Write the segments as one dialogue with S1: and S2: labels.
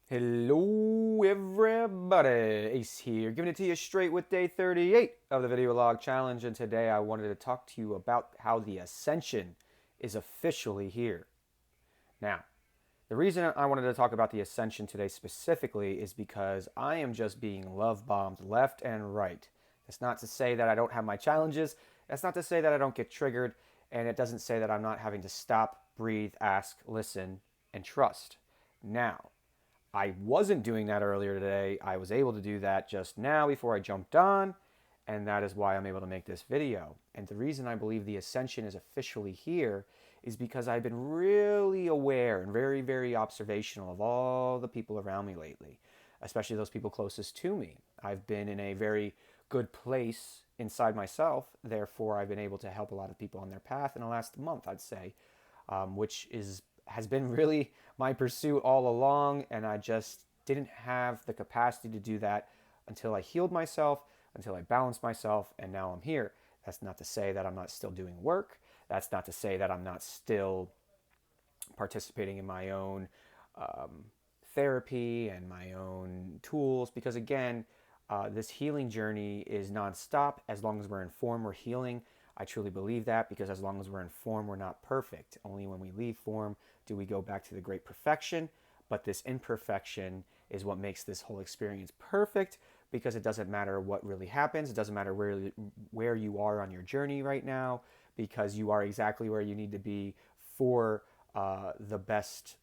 S1: Hello everybody, Ace here, giving it to you straight with day 38 of the video log challenge, and today I wanted to talk to you about how the Ascension is officially here. Now, the reason I wanted to talk about the Ascension today specifically is because I am just being love bombed left and right. That's not to say that I don't have my challenges, that's not to say that I don't get triggered, and it doesn't say that I'm not having to stop, breathe, ask, listen, and trust. Now, I wasn't doing that earlier today. I was able to do that just now before I jumped on, and that is why I'm able to make this video. And the reason I believe the Ascension is officially here is because I've been really aware and very, very observational of all the people around me lately, especially those people closest to me. I've been in a very good place inside myself, therefore, I've been able to help a lot of people on their path in the last month, I'd say, which has been really my pursuit all along, and I just didn't have the capacity to do that until I healed myself, until I balanced myself, and now I'm here. That's not to say that I'm not still doing work. That's not to say that I'm not still participating in my own therapy and my own tools, because again, this healing journey is nonstop. As long as we're in form, we're healing. I truly believe that, because as long as we're in form, we're not perfect. Only when we leave form do we go back to the great perfection. But this imperfection is what makes this whole experience perfect, because it doesn't matter what really happens. It doesn't matter where you are on your journey right now, because you are exactly where you need to be for the best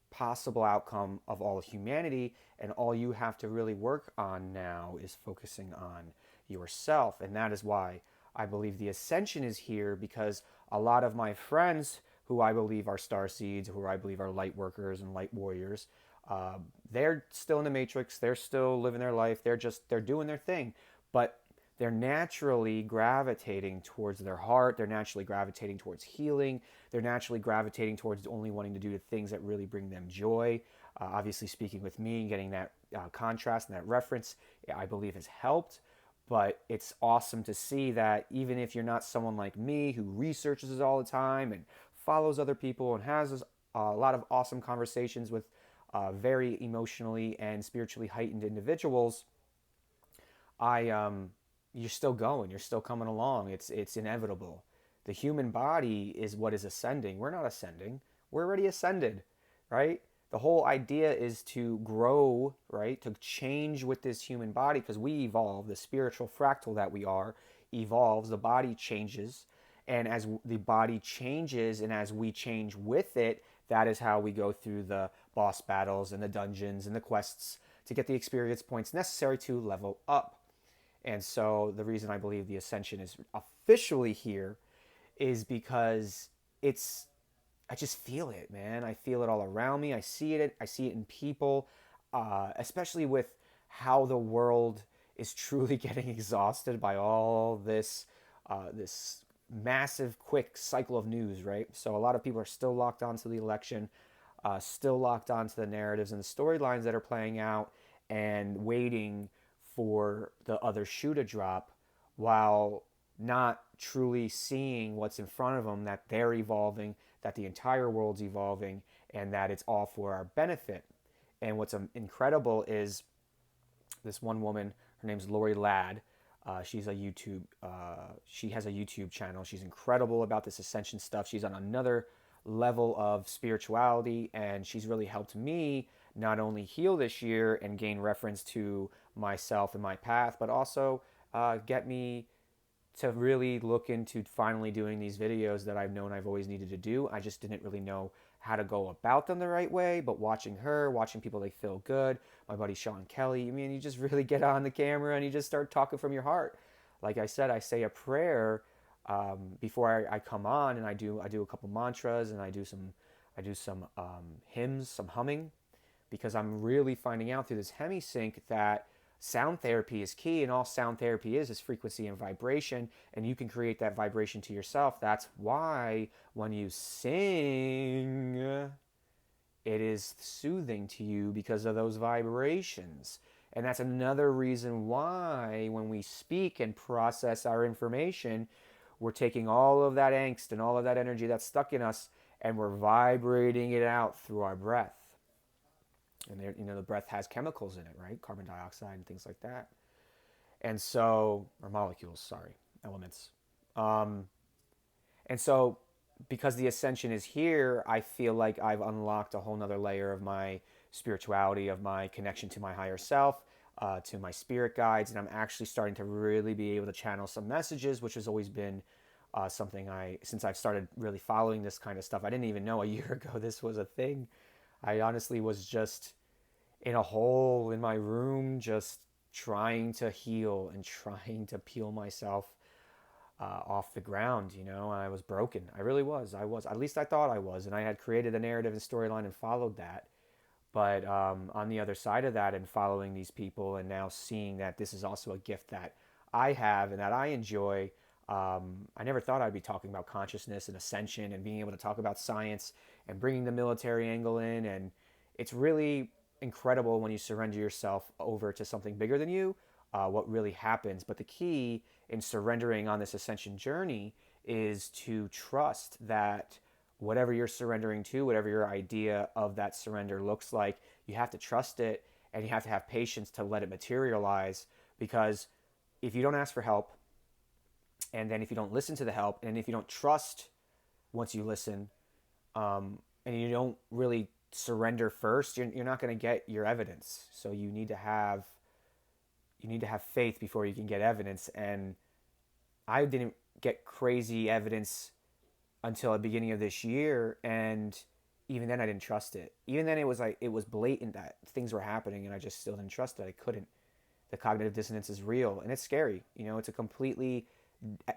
S1: possible outcome of all of humanity. And all you have to really work on now is focusing on yourself. And that is why I believe the Ascension is here, because a lot of my friends who I believe are star seeds, who I believe are light workers and light warriors, they're still in the matrix. They're still living their life. They're doing their thing, but they're naturally gravitating towards their heart. They're naturally gravitating towards healing. They're naturally gravitating towards only wanting to do the things that really bring them joy. Obviously, speaking with me and getting that contrast and that reference, I believe has helped. But it's awesome to see that even if you're not someone like me who researches it all the time and follows other people and has a lot of awesome conversations with very emotionally and spiritually heightened individuals, I you're still going, you're still coming along. It's inevitable. The human body is what is ascending. We're not ascending. We're already ascended, right? The whole idea is to grow, right? To change with this human body, because we evolve. The spiritual fractal that we are evolves. The body changes. And as the body changes and as we change with it, that is how we go through the boss battles and the dungeons and the quests to get the experience points necessary to level up. And so the reason I believe the Ascension is officially here is because it's I just feel it, man. I feel it all around me. I see it. I see it in people, especially with how the world is truly getting exhausted by all this massive, quick cycle of news, right? So a lot of people are still locked onto the election, still locked onto the narratives and the storylines that are playing out, and waiting for the other shoe to drop, while not truly seeing what's in front of them, that they're evolving, that the entire world's evolving, and that it's all for our benefit. And what's incredible is this one woman, her name's Lori Ladd. She has a YouTube channel. She's incredible about this ascension stuff. She's on another level of spirituality, and she's really helped me not only heal this year and gain reference to myself and my path, but also get me to really look into finally doing these videos that I've known I've always needed to do. I just didn't really know how to go about them the right way. But watching her, watching people, they feel good. My buddy Sean Kelly, I mean, you just really get on the camera and you just start talking from your heart. Like I said, I say a prayer before I come on, and I do a couple mantras, and I do some hymns, some humming, because I'm really finding out through this Hemi-sync that sound therapy is key, and all sound therapy is frequency and vibration, and you can create that vibration to yourself. That's why when you sing, it is soothing to you because of those vibrations. And that's another reason why when we speak and process our information, we're taking all of that angst and all of that energy that's stuck in us, and we're vibrating it out through our breath. And there, the breath has chemicals in it, right? Carbon dioxide and things like that. And so, or molecules, sorry, elements. Um, and so, because the ascension is here, I feel like I've unlocked a whole nother layer of my spirituality, of my connection to my higher self, to my spirit guides, and I'm actually starting to really be able to channel some messages, which has always been something since I've started really following this kind of stuff. I didn't even know a year ago this was a thing. I honestly was just in a hole in my room, just trying to heal and trying to peel myself off the ground. I was broken. I really was. At least I thought I was. And I had created a narrative and storyline and followed that. But on the other side of that, and following these people and now seeing that this is also a gift that I have and that I enjoy, I never thought I'd be talking about consciousness and ascension and being able to talk about science and bringing the military angle in. And it's really incredible when you surrender yourself over to something bigger than you, what really happens. But the key in surrendering on this ascension journey is to trust that whatever you're surrendering to, whatever your idea of that surrender looks like, you have to trust it and you have to have patience to let it materialize. Because if you don't ask for help, and then if you don't listen to the help, and if you don't trust once you listen, and you don't really surrender first, you're not going to get your evidence. So you need to have faith before you can get evidence. And I didn't get crazy evidence until the beginning of this year, and even then I didn't trust it. Even then it was blatant that things were happening, and I just still didn't trust it. I couldn't. The cognitive dissonance is real, and it's scary. It's a completely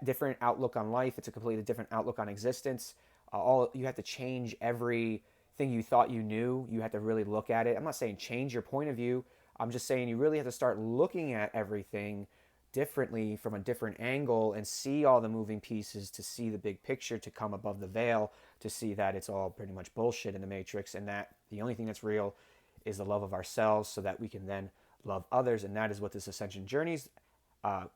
S1: different outlook on life. It's a completely different outlook on existence. You have to change everything you thought you knew. You have to really look at it. I'm not saying change your point of view. I'm just saying you really have to start looking at everything differently, from a different angle, and see all the moving pieces, to see the big picture, to come above the veil, to see that it's all pretty much bullshit in the matrix, and that the only thing that's real is the love of ourselves, so that we can then love others. And that is what this ascension journey's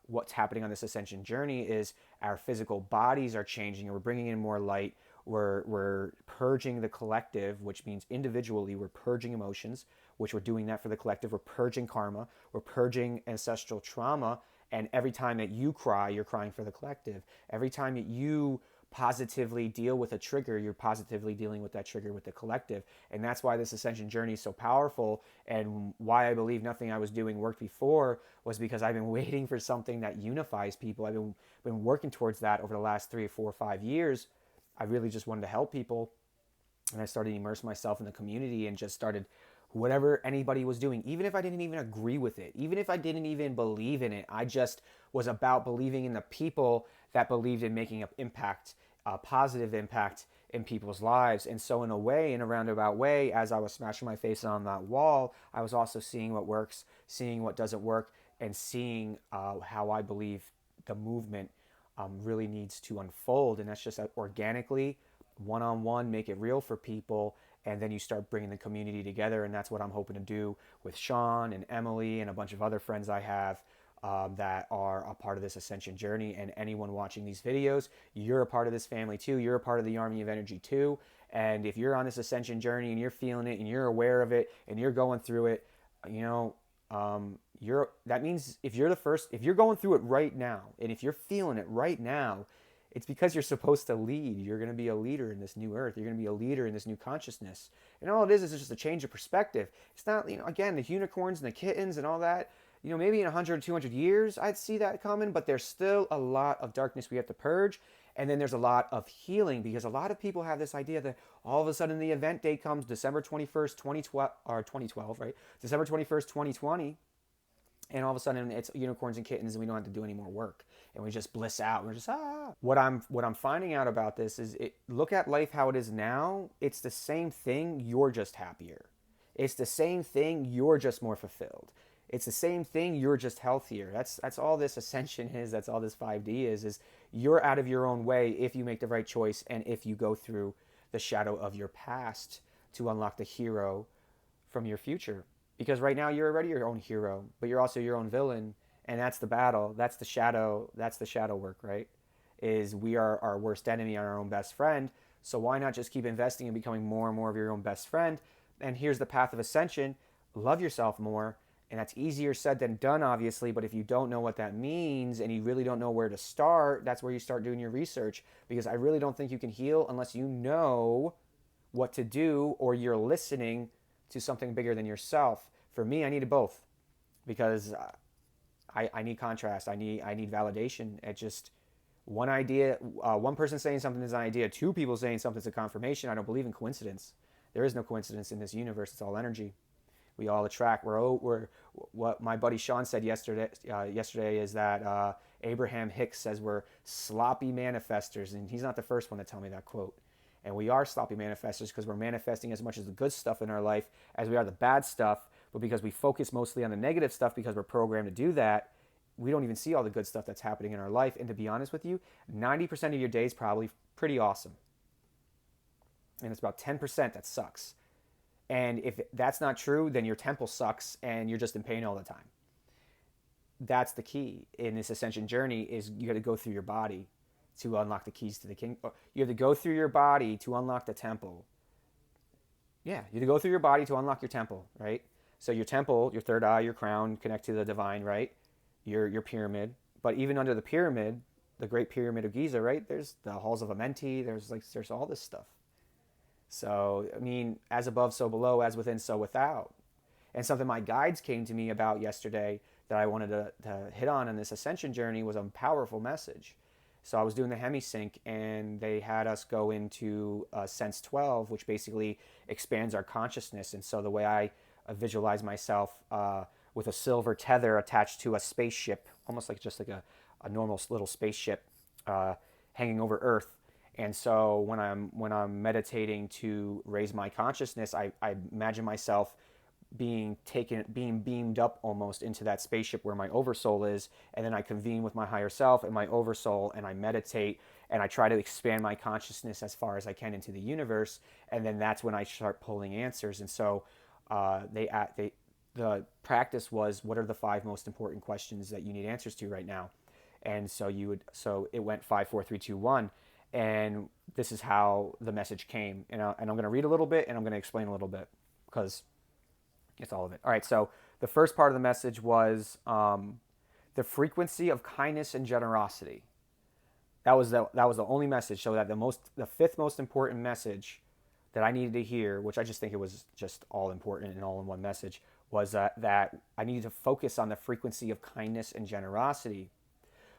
S1: what's happening on this ascension journey is our physical bodies are changing, and we're bringing in more light. We're purging the collective, which means individually we're purging emotions, which we're doing that for the collective. We're purging karma. We're purging ancestral trauma. And every time that you cry, you're crying for the collective. Every time that you positively deal with a trigger, you're positively dealing with that trigger with the collective. And that's why this ascension journey is so powerful, and why I believe nothing I was doing worked before was because I've been waiting for something that unifies people. I've been working towards that over the last 3 or 4 or 5 years. I really just wanted to help people, and I started to immerse myself in the community and just started whatever anybody was doing, even if I didn't even agree with it, even if I didn't even believe in it. I just was about believing in the people that believed in making an impact, a positive impact in people's lives. And so in a roundabout way, as I was smashing my face on that wall, I was also seeing what works, seeing what doesn't work, and seeing how I believe the movement really needs to unfold. And that's just organically, one-on-one, make it real for people, and then you start bringing the community together. And that's what I'm hoping to do with Sean and Emily and a bunch of other friends I have that are a part of this ascension journey. And anyone watching these videos, you're a part of this family too. You're a part of the army of energy too. And if you're on this ascension journey and you're feeling it and you're aware of it and you're going through it, that means if you're going through it right now, and if you're feeling it right now, it's because you're supposed to lead. You're going to be a leader in this new earth. You're going to be a leader in this new consciousness. And all it is just a change of perspective. It's not, again, the unicorns and the kittens and all that. Maybe in 100 or 200 years, I'd see that coming, but there's still a lot of darkness we have to purge. And then there's a lot of healing, because a lot of people have this idea that all of a sudden the event date comes December 21st, 2012, right? December 21st, 2020. And all of a sudden it's unicorns and kittens, and we don't have to do any more work, and we just bliss out. We're just What I'm finding out about this is, look at life how it is now. It's the same thing. You're just happier. It's the same thing. You're just more fulfilled. It's the same thing. You're just healthier. That's all this ascension is. That's all this 5D is you're out of your own way if you make the right choice, and if you go through the shadow of your past to unlock the hero from your future. Because right now you're already your own hero, but you're also your own villain, and that's the battle. That's the shadow work, right? Is we are our worst enemy and our own best friend. So why not just keep investing and becoming more and more of your own best friend? And here's the path of ascension: love yourself more. And that's easier said than done, obviously. But if you don't know what that means and you really don't know where to start, that's where you start doing your research. Because I really don't think you can heal unless you know what to do or you're listening to something bigger than yourself. For me, I needed both because I need contrast. I need validation. It just one idea, one person saying something is an idea, two people saying something is a confirmation. I don't believe in coincidence. There is no coincidence in this universe. It's all energy. We all attract. We're what my buddy Sean said yesterday. Yesterday is that Abraham Hicks says we're sloppy manifestors, and he's not the first one to tell me that quote. And we are sloppy manifestors because we're manifesting as much as the good stuff in our life as we are the bad stuff. But because we focus mostly on the negative stuff because we're programmed to do that, we don't even see all the good stuff that's happening in our life. And to be honest with you, 90% of your day is probably pretty awesome. And it's about 10% that sucks. And if that's not true, then your temple sucks and you're just in pain all the time. That's the key in this ascension journey is you got to go through your body to unlock the keys to the king. You have to go through your body to unlock the temple. Yeah, you have to go through your body to unlock your temple, right? So your temple, your third eye, your crown, connect to the divine, right? Your pyramid. But even under the pyramid, the Great Pyramid of Giza, right? There's the halls of Amenti. There's all this stuff. So I mean, as above, so below, as within, so without. And something my guides came to me about yesterday that I wanted to hit on in this ascension journey was a powerful message. So I was doing the Hemi-synch, and they had us go into Sense 12, which basically expands our consciousness. And so the way I visualize myself with a silver tether attached to a spaceship, almost like just like a normal little spaceship hanging over Earth. And so when I'm meditating to raise my consciousness, I imagine myself being beamed up almost into that spaceship where my oversoul is, and then I convene with my higher self and my oversoul, and I meditate and I try to expand my consciousness as far as I can into the universe, and then that's when I start pulling answers. And so the practice was, what are the 5 most important questions that you need answers to right now? And so it went 5, 4, 3, 2, 1. And this is how the message came. And I'm going to read a little bit and I'm going to explain a little bit because it's all of it. All right, so the first part of the message was the frequency of kindness and generosity. That was the only message. So that the 5th most important message that I needed to hear, which I just think it was just all important and all in one message, was that I needed to focus on the frequency of kindness and generosity.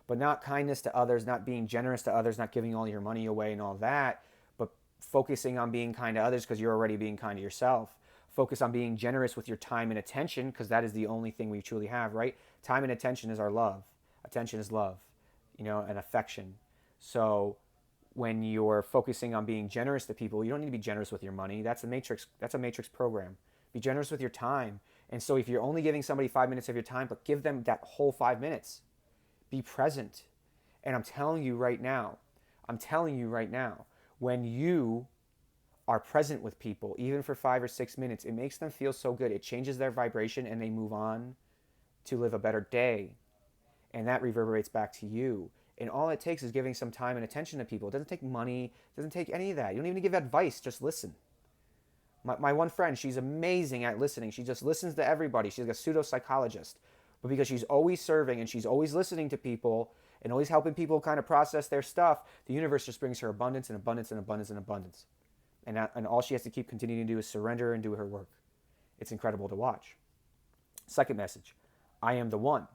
S1: But not kindness to others, not being generous to others, not giving all your money away and all that, but focusing on being kind to others because you're already being kind to yourself. Focus on being generous with your time and attention because that is the only thing we truly have, right? Time and attention is our love. Attention is love, and affection. So when you're focusing on being generous to people, you don't need to be generous with your money. That's a matrix program. Be generous with your time. And so if you're only giving somebody 5 minutes of your time, but give them that whole 5 minutes. Be present. And I'm telling you right now, when you are present with people, even for 5 or 6 minutes, it makes them feel so good. It changes their vibration and they move on to live a better day. And that reverberates back to you. And all it takes is giving some time and attention to people. It doesn't take money. It doesn't take any of that. You don't even give advice. Just listen. My one friend, she's amazing at listening. She just listens to everybody. She's like a pseudo-psychologist. But because she's always serving and she's always listening to people and always helping people kind of process their stuff, the universe just brings her abundance and abundance and abundance and abundance. And all she has to keep continuing to do is surrender and do her work. It's incredible to watch. Second message, I am the one.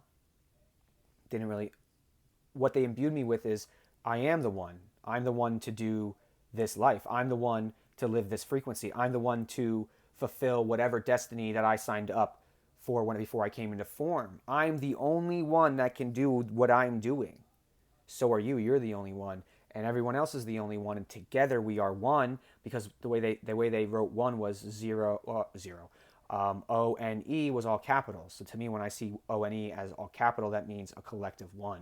S1: What they imbued me with is, I am the one. I'm the one to do this life. I'm the one to live this frequency. I'm the one to fulfill whatever destiny that I signed up for before I came into form. I'm the only one that can do what I'm doing. So are you. You're the only one. And everyone else is the only one. And together we are one, because the way they wrote one was zero. O-N-E was all capitals. So to me, when I see O-N-E as all capital, that means a collective one.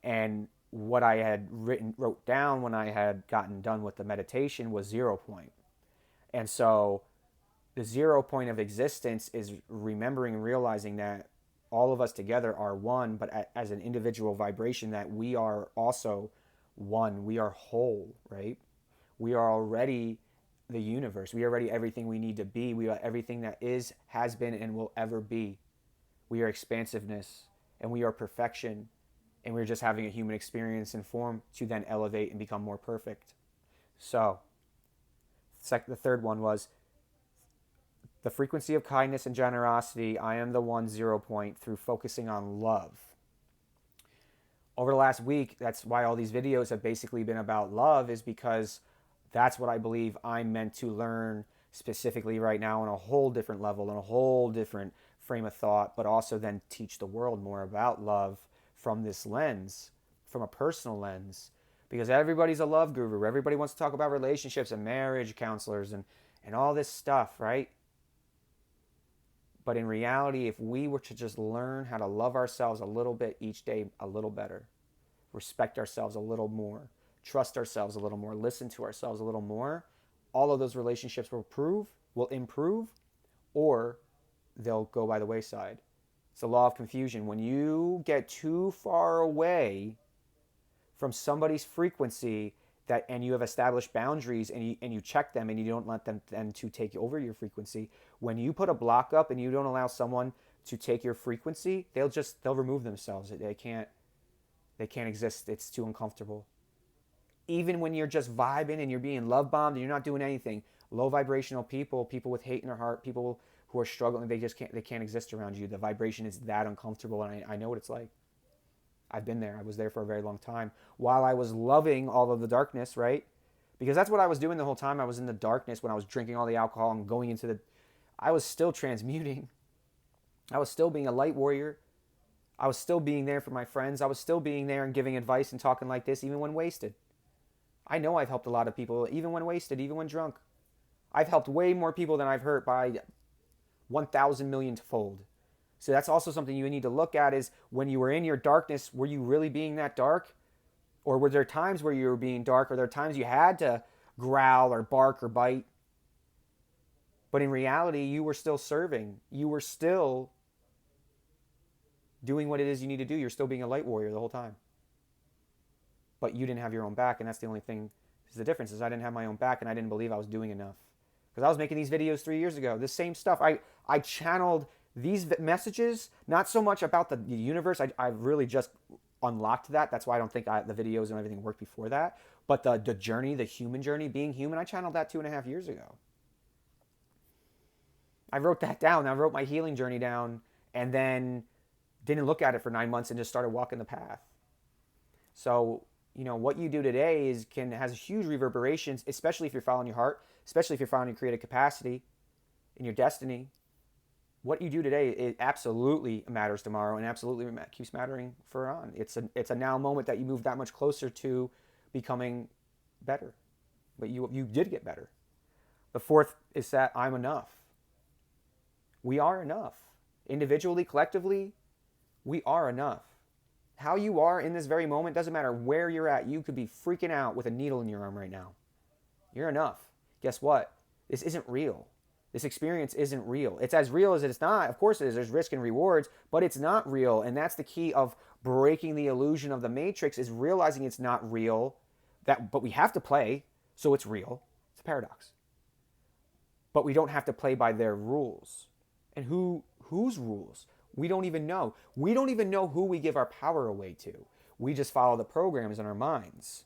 S1: And what I had wrote down when I had gotten done with the meditation was 0 point. And so the 0 point of existence is remembering and realizing that all of us together are one, but as an individual vibration, that we are also one. We are whole, right? We are already the universe. We are already everything we need to be. We are everything that is, has been, and will ever be. We are expansiveness, and we are perfection, and we're just having a human experience in form to then elevate and become more perfect. So, the third one was the frequency of kindness and generosity. I am the one 0 point through focusing on love. Over the last week, that's why all these videos have basically been about love, is because that's what I believe I'm meant to learn specifically right now on a whole different level, on a whole different frame of thought, but also then teach the world more about love from this lens, from a personal lens. Because everybody's a love guru. Everybody wants to talk about relationships and marriage counselors and all this stuff, right? But in reality, if we were to just learn how to love ourselves a little bit each day, a little better, respect ourselves a little more, trust ourselves a little more, listen to ourselves a little more, all of those relationships will improve, or they'll go by the wayside. It's the law of confusion. When you get too far away from somebody's frequency, and you have established boundaries, and you check them, and you don't let them then to take over your frequency. When you put a block up and you don't allow someone to take your frequency, they'll remove themselves. They can't exist. It's too uncomfortable. Even when you're just vibing and you're being love bombed and you're not doing anything, low vibrational people with hate in their heart, people who are struggling, they can't exist around you. The vibration is that uncomfortable, and I know what it's like. I've been there. I was there for a very long time while I was loving all of the darkness, right? Because that's what I was doing the whole time. I was in the darkness when I was drinking all the alcohol and going into I was still transmuting. I was still being a light warrior. I was still being there for my friends. I was still being there and giving advice and talking like this, even when wasted. I know I've helped a lot of people, even when wasted, even when drunk. I've helped way more people than I've hurt by 1,000 million fold. So that's also something you need to look at, is when you were in your darkness, were you really being that dark? Or were there times where you were being dark? Or there times you had to growl or bark or bite? But in reality, you were still serving. You were still doing what it is you need to do. You're still being a light warrior the whole time. But you didn't have your own back, and that's the only thing. The difference is I didn't have my own back, and I didn't believe I was doing enough. Because I was making these videos 3 years ago. The same stuff. I channeled these messages, not so much about the universe. I really just unlocked that. That's why I don't think the videos and everything worked before that. But the journey, the human journey, being human, I channeled that 2.5 years ago. I wrote that down. I wrote my healing journey down, and then didn't look at it for 9 months and just started walking the path. So, what you do today has huge reverberations, especially if you're following your heart, especially if you're following your creative capacity and your destiny. What you do today, it absolutely matters tomorrow, and absolutely keeps mattering for on. It's a now moment that you move that much closer to becoming better. But you did get better. The fourth is that I'm enough. We are enough. Individually, collectively, we are enough. How you are in this very moment doesn't matter where you're at. You could be freaking out with a needle in your arm right now. You're enough. Guess what? This isn't real. This experience isn't real. It's as real as it's not. Of course it is. There's risk and rewards, but it's not real. And that's the key of breaking the illusion of the matrix, is realizing it's not real, but we have to play, so it's real. It's a paradox. But we don't have to play by their rules. And whose rules? We don't even know. We don't even know who we give our power away to. We just follow the programs in our minds.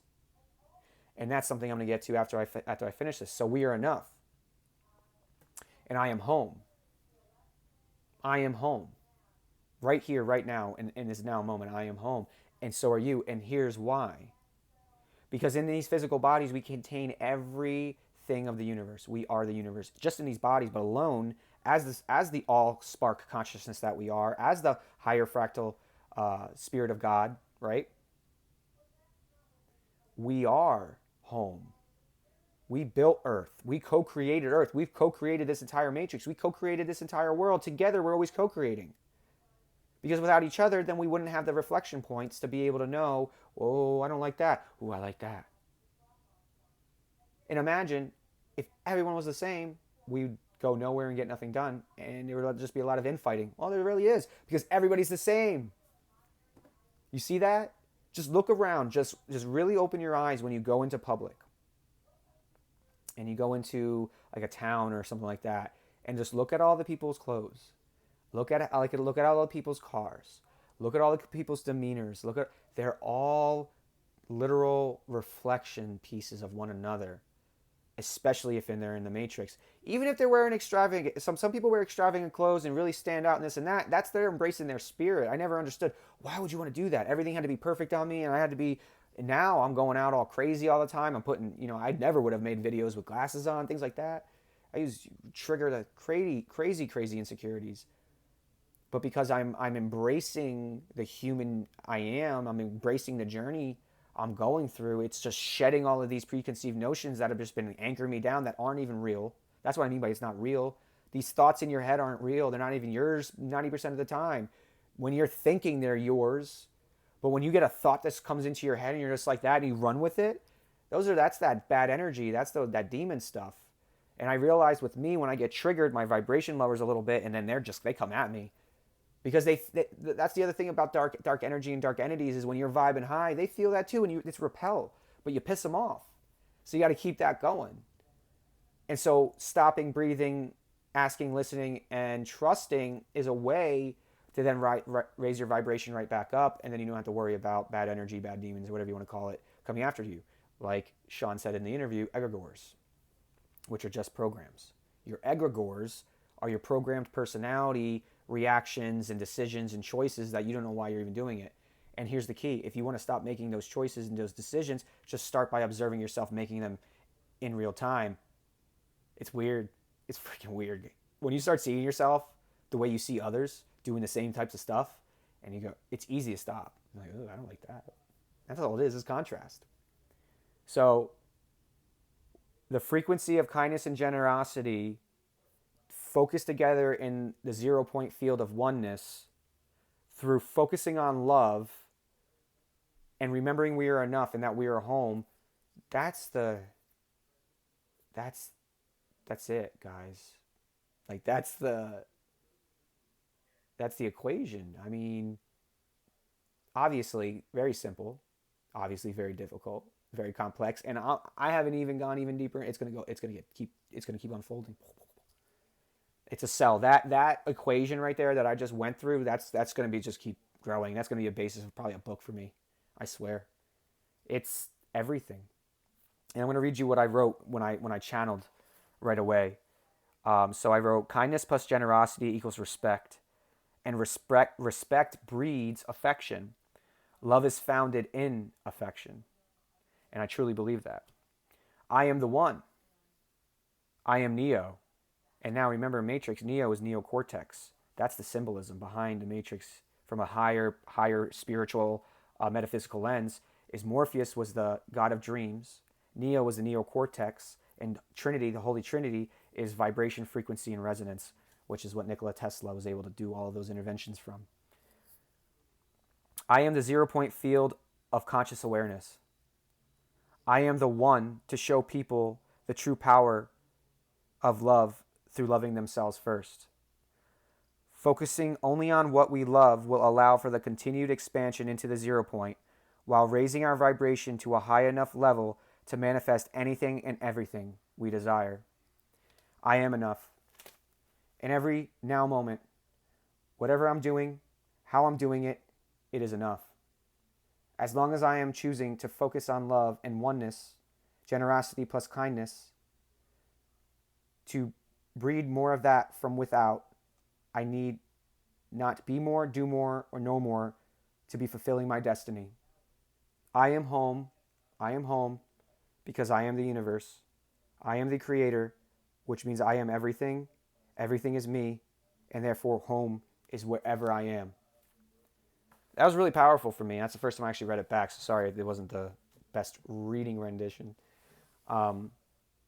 S1: And that's something I'm going to get to after I finish this. So we are enough. And I am home. I am home. Right here, right now, in this now moment, I am home. And so are you. And here's why. Because in these physical bodies, we contain everything of the universe. We are the universe. Just in these bodies, but alone, as the all-spark consciousness that we are, as the higher fractal spirit of God, right? We are home. We built Earth. We co-created Earth. We've co-created this entire matrix. We co-created this entire world. Together, we're always co-creating. Because without each other, then we wouldn't have the reflection points to be able to know, oh, I don't like that. Oh, I like that. And imagine if everyone was the same, we'd go nowhere and get nothing done. And there would just be a lot of infighting. Well, there really is. Because everybody's the same. You see that? Just look around. Just really open your eyes when you go into public. and you go into like a town or something like that, and just look at all the people's clothes, look at all the people's cars, look at all the people's demeanors, they're all literal reflection pieces of one another, especially if they're in the matrix. Even if they're wearing extravagant, some people wear extravagant clothes and really stand out in this and that. That's their embracing their spirit. I never understood, why would you want to do that? Everything had to be perfect on me, and I had to be. And now I'm going out all crazy all the time. I'm putting, I never would have made videos with glasses on, things like that. I use trigger the crazy insecurities. But because I'm embracing the human I am, I'm embracing the journey I'm going through, it's just shedding all of these preconceived notions that have just been anchoring me down that aren't even real. That's what I mean by it's not real. These thoughts in your head aren't real. They're not even yours 90% of the time. When you're thinking they're yours, but when you get a thought that comes into your head and you're just like that and you run with it, that's that bad energy. That's that demon stuff. And I realized with me, when I get triggered, my vibration lowers a little bit, and then they come at me. Because that's the other thing about dark energy and dark entities is when you're vibing high, they feel that too, and it's repel, but you piss them off. So you got to keep that going. And so stopping, breathing, asking, listening, and trusting is a way to then raise your vibration right back up, and then you don't have to worry about bad energy, bad demons, whatever you want to call it, coming after you. Like Sean said in the interview, egregors, which are just programs. Your egregors are your programmed personality reactions and decisions and choices that you don't know why you're even doing it. And here's the key. If you want to stop making those choices and those decisions, just start by observing yourself making them in real time. It's weird. It's freaking weird. When you start seeing yourself the way you see others doing the same types of stuff, and you go, it's easy to stop. I'm like, oh, I don't like that. That's all it is contrast. So the frequency of kindness and generosity focus together in the 0 point field of oneness through focusing on love and remembering we are enough and that we are home. That's it, guys. Like that's the equation. I mean, obviously very simple, obviously very difficult, very complex, and I haven't even gone even deeper. It's gonna keep unfolding. It's a cell. That equation right there that I just went through, that's going to be just keep growing. That's going to be a basis of probably a book for me. I swear. It's everything. And I'm going to read you what I wrote when I channeled right away. So I wrote, kindness plus generosity equals respect. And respect breeds affection. Love is founded in affection. And I truly believe that. I am the one. I am Neo. And now remember, Matrix, Neo is neocortex. That's the symbolism behind the Matrix from a higher spiritual, metaphysical lens. Is Morpheus was the god of dreams. Neo was the neocortex. And Trinity, the Holy Trinity, is vibration, frequency, and resonance, which is what Nikola Tesla was able to do all of those interventions from. I am the 0 point field of conscious awareness. I am the one to show people the true power of love through loving themselves first. Focusing only on what we love will allow for the continued expansion into the 0 point while raising our vibration to a high enough level to manifest anything and everything we desire. I am enough. In every now moment, whatever I'm doing, how I'm doing it, it is enough. As long as I am choosing to focus on love and oneness, generosity plus kindness, to breed more of that from without, I need not be more, do more, or know more to be fulfilling my destiny. I am home. I am home because I am the universe. I am the creator, which means I am everything. Everything is me, and therefore home is wherever I am. That was really powerful for me. That's the first time I actually read it back, so sorry it wasn't the best reading rendition. But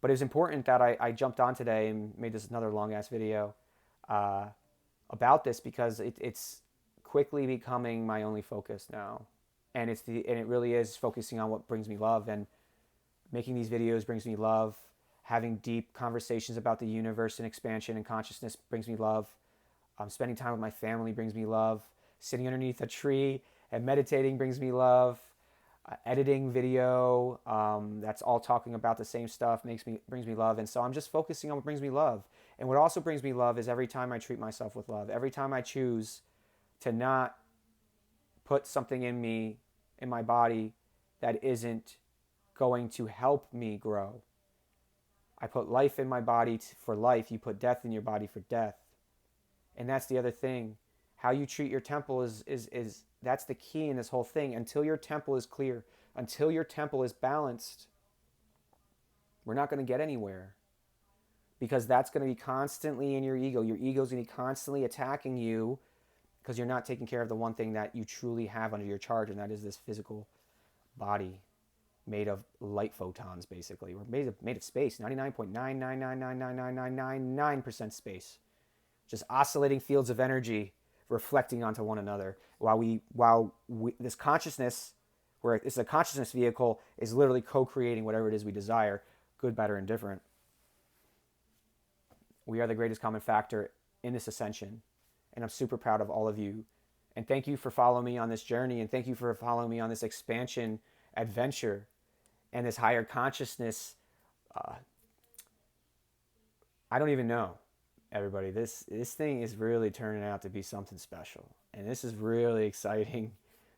S1: it was important that I jumped on today and made this another long-ass video about this because it's quickly becoming my only focus now. And it really is focusing on what brings me love. And making these videos brings me love. Having deep conversations about the universe and expansion and consciousness brings me love. Spending time with my family brings me love. Sitting underneath a tree and meditating brings me love. editing video. That's all talking about the same stuff, brings me love. And so I'm just focusing on what brings me love. And what also brings me love is every time I treat myself with love, every time I choose to not put something in me, in my body, that isn't going to help me grow. I put life in my body for life. You put death in your body for death. And that's the other thing. How you treat your temple is that's the key in this whole thing. Until your temple is clear, until your temple is balanced, we're not going to get anywhere. Because that's going to be constantly in your ego. Your ego's going to be constantly attacking you because you're not taking care of the one thing that you truly have under your charge, and that is this physical body made of light photons, basically. We're made of space, 99.9999999% space. Just oscillating fields of energy reflecting onto one another while this consciousness, where it's a consciousness vehicle, is literally co-creating whatever it is we desire, good, better, and different. We are the greatest common factor in this ascension, and I'm super proud of all of you. And thank you for following me on this journey, and thank you for following me on this expansion adventure and this higher consciousness. I don't even know, everybody. This thing is really turning out to be something special, and this is really exciting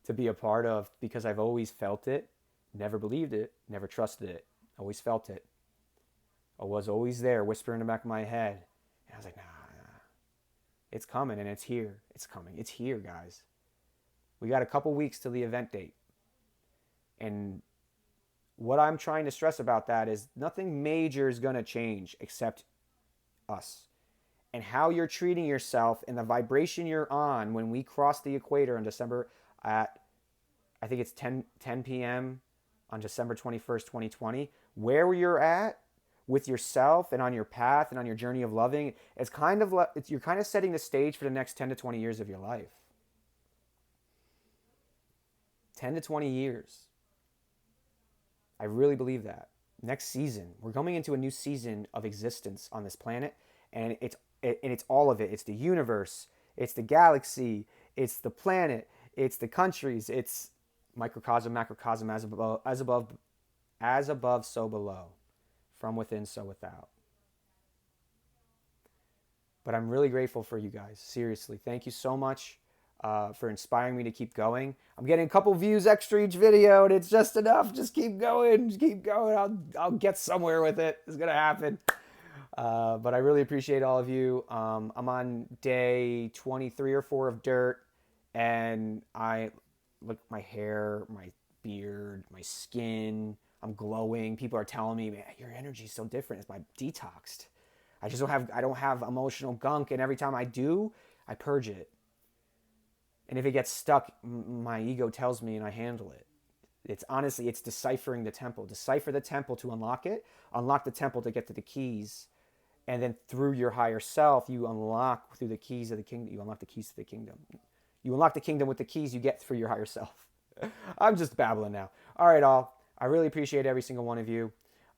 S1: to be a part of, because I've always felt it, never believed it, never trusted it, always felt it. I was always there, whispering in the back of my head. And I was like, nah. It's coming, and it's here. It's coming. It's here, guys. We got a couple weeks till the event date. And what I'm trying to stress about that is nothing major is going to change except us. And how you're treating yourself and the vibration you're on when we cross the equator in December at, I think it's 10 p.m. on December 21st, 2020. Where you're at with yourself and on your path and on your journey of loving, it's kind of you're kind of setting the stage for the next 10 to 20 years of your life. 10 to 20 years. I really believe that. Next season, we're coming into a new season of existence on this planet, and it's all of it. It's the universe, it's the galaxy, it's the planet, it's the countries, it's microcosm, macrocosm, as above, so below. From within, so without. But I'm really grateful for you guys. Seriously, thank you so much for inspiring me to keep going. I'm getting a couple views extra each video, and it's just enough. Just keep going. Just keep going. I'll get somewhere with it. It's going to happen. But I really appreciate all of you. I'm on day 23 or 4 of DURT, and I look, my hair, my beard, my skin, I'm glowing. People are telling me, man, your energy's so different. It's my detoxed. I don't have emotional gunk, and every time I do, I purge it. And if it gets stuck, my ego tells me, and I handle it. It's honestly, it's deciphering the temple. Decipher the temple to unlock it. Unlock the temple to get to the keys. And then through your higher self, you unlock through the keys of the kingdom. You unlock the keys to the kingdom. You unlock the kingdom with the keys you get through your higher self. I'm just babbling now. All right, all. I really appreciate every single one of you.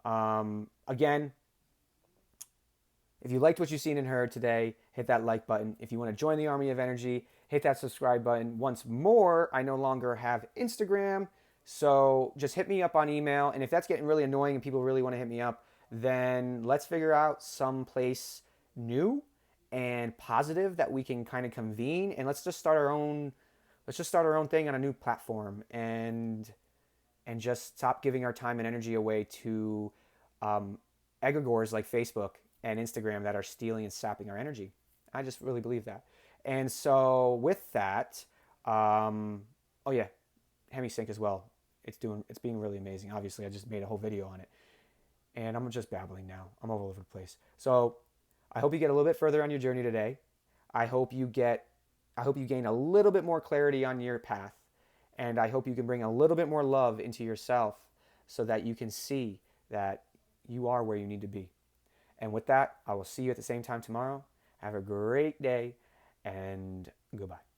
S1: Again, if you liked what you've seen and heard today, hit that like button. If you want to join the Army of Energy, hit that subscribe button. Once more, I no longer have Instagram, so just hit me up on email. And if that's getting really annoying and people really want to hit me up, then let's figure out some place new and positive that we can kind of convene, and let's just start our own thing on a new platform, and just stop giving our time and energy away to Egregors like Facebook and Instagram that are stealing and sapping our energy. I just really believe that. And so with that, oh yeah, Hemi-synch as well. It's being really amazing. Obviously, I just made a whole video on it, and I'm just babbling now. I'm all over the place. So I hope you get a little bit further on your journey today. I hope you gain a little bit more clarity on your path. And I hope you can bring a little bit more love into yourself so that you can see that you are where you need to be. And with that, I will see you at the same time tomorrow. Have a great day, and goodbye.